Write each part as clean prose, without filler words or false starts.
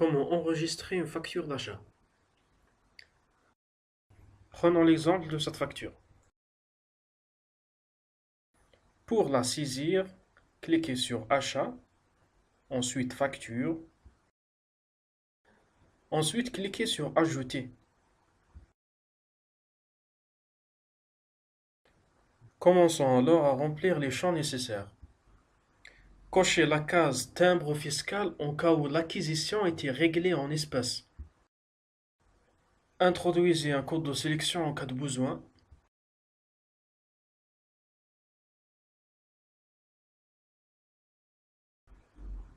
Comment enregistrer une facture d'achat? Prenons l'exemple de cette facture. Pour la saisir, cliquez sur Achat, ensuite Facture, ensuite cliquez sur Ajouter. Commençons alors à remplir les champs nécessaires. Cochez la case Timbre fiscal en cas où l'acquisition était réglée en espèces. Introduisez un code de sélection en cas de besoin.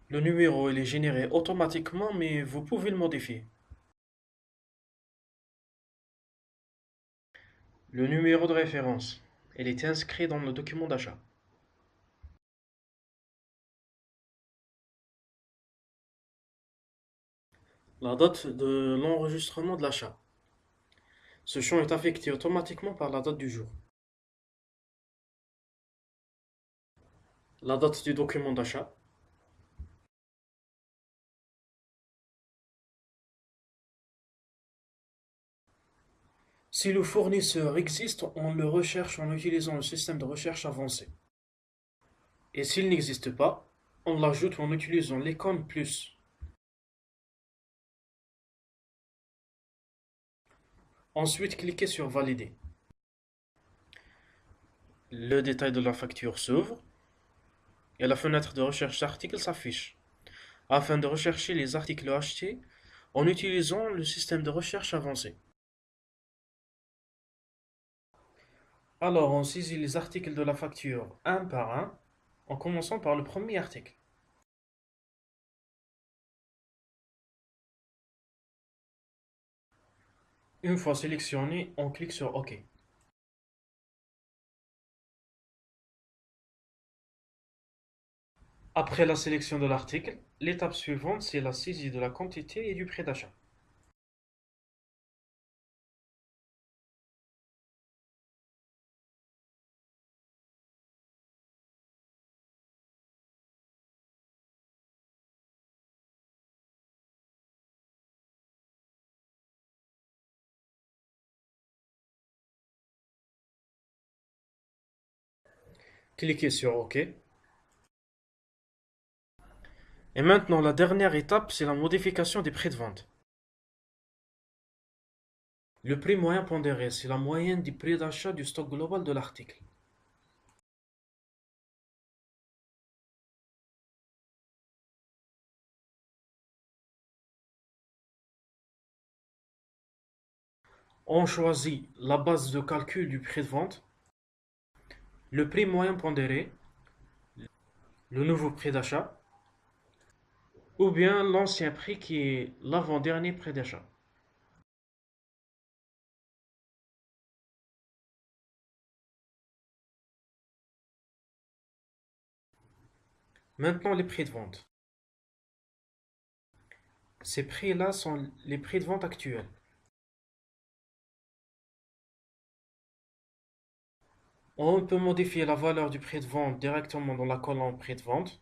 Le numéro il est généré automatiquement mais vous pouvez le modifier. Le numéro de référence, il est inscrit dans le document d'achat. La date de l'enregistrement de l'achat. Ce champ est affecté automatiquement par la date du jour. La date du document d'achat. Si le fournisseur existe, on le recherche en utilisant le système de recherche avancé. Et s'il n'existe pas, on l'ajoute en utilisant l'icône plus. Ensuite, cliquez sur Valider. Le détail de la facture s'ouvre et la fenêtre de recherche d'articles s'affiche. Afin de rechercher les articles achetés en utilisant le système de recherche avancé. Alors, on saisit les articles de la facture un par un, en commençant par le premier article. Une fois sélectionné, on clique sur OK. Après la sélection de l'article, l'étape suivante, c'est la saisie de la quantité et du prix d'achat. Cliquez sur OK. Et maintenant, la dernière étape, c'est la modification des prix de vente. Le prix moyen pondéré, c'est la moyenne des prix d'achat du stock global de l'article. On choisit la base de calcul du prix de vente, le prix moyen pondéré, le nouveau prix d'achat, ou bien l'ancien prix qui est l'avant-dernier prix d'achat. Maintenant, les prix de vente. Ces prix-là sont les prix de vente actuels. On peut modifier la valeur du prix de vente directement dans la colonne prix de vente,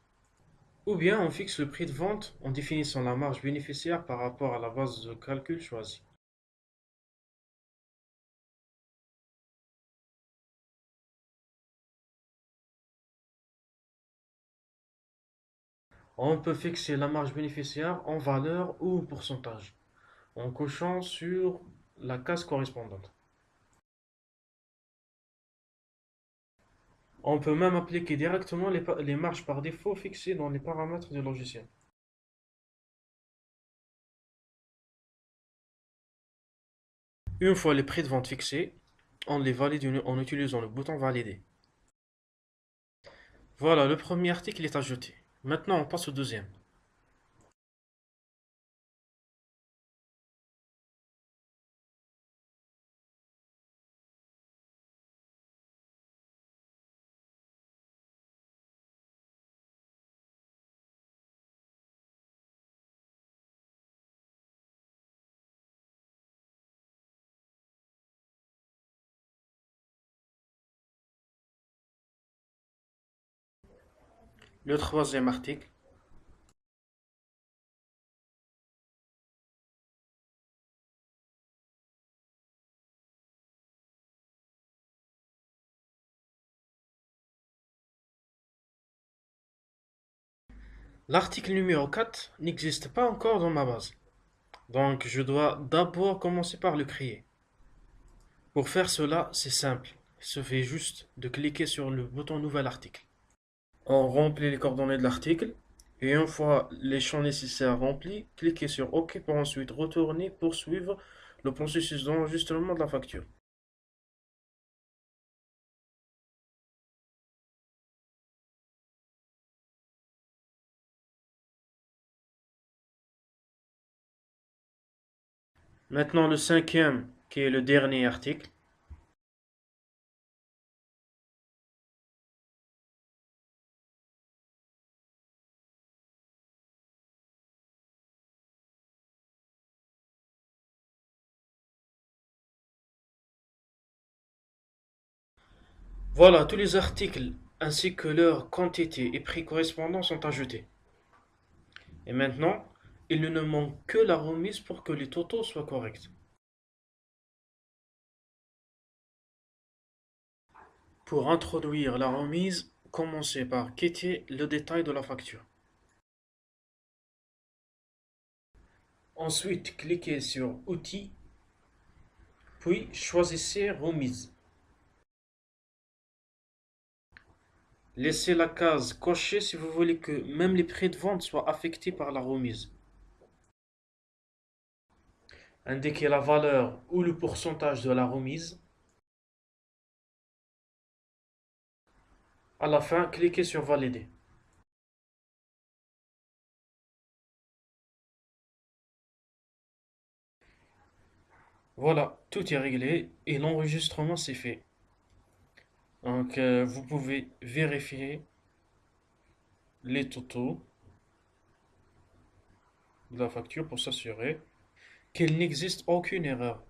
ou bien on fixe le prix de vente en définissant la marge bénéficiaire par rapport à la base de calcul choisie. On peut fixer la marge bénéficiaire en valeur ou en pourcentage, en cochant sur la case correspondante. On peut même appliquer directement les marges par défaut fixées dans les paramètres du logiciel. Une fois les prix de vente fixés, on les valide en utilisant le bouton Valider. Voilà, le premier article est ajouté. Maintenant, on passe au deuxième. Le troisième article. L'article numéro 4 n'existe pas encore dans ma base. Donc je dois d'abord commencer par le créer. Pour faire cela, c'est simple. Il suffit juste de cliquer sur le bouton Nouvel article. On remplit les coordonnées de l'article et une fois les champs nécessaires remplis, cliquez sur OK pour ensuite retourner poursuivre le processus d'enregistrement de la facture. Maintenant le cinquième, qui est le dernier article. Voilà, tous les articles ainsi que leur quantité et prix correspondants sont ajoutés. Et maintenant, il ne nous manque que la remise pour que les totaux soient corrects. Pour introduire la remise, commencez par quitter le détail de la facture. Ensuite, cliquez sur Outils, puis choisissez Remise. Laissez la case cochée si vous voulez que même les prix de vente soient affectés par la remise. Indiquez la valeur ou le pourcentage de la remise. À la fin, cliquez sur Valider. Voilà, tout est réglé et l'enregistrement s'est fait. Donc, vous pouvez vérifier les totaux de la facture pour s'assurer qu'il n'existe aucune erreur.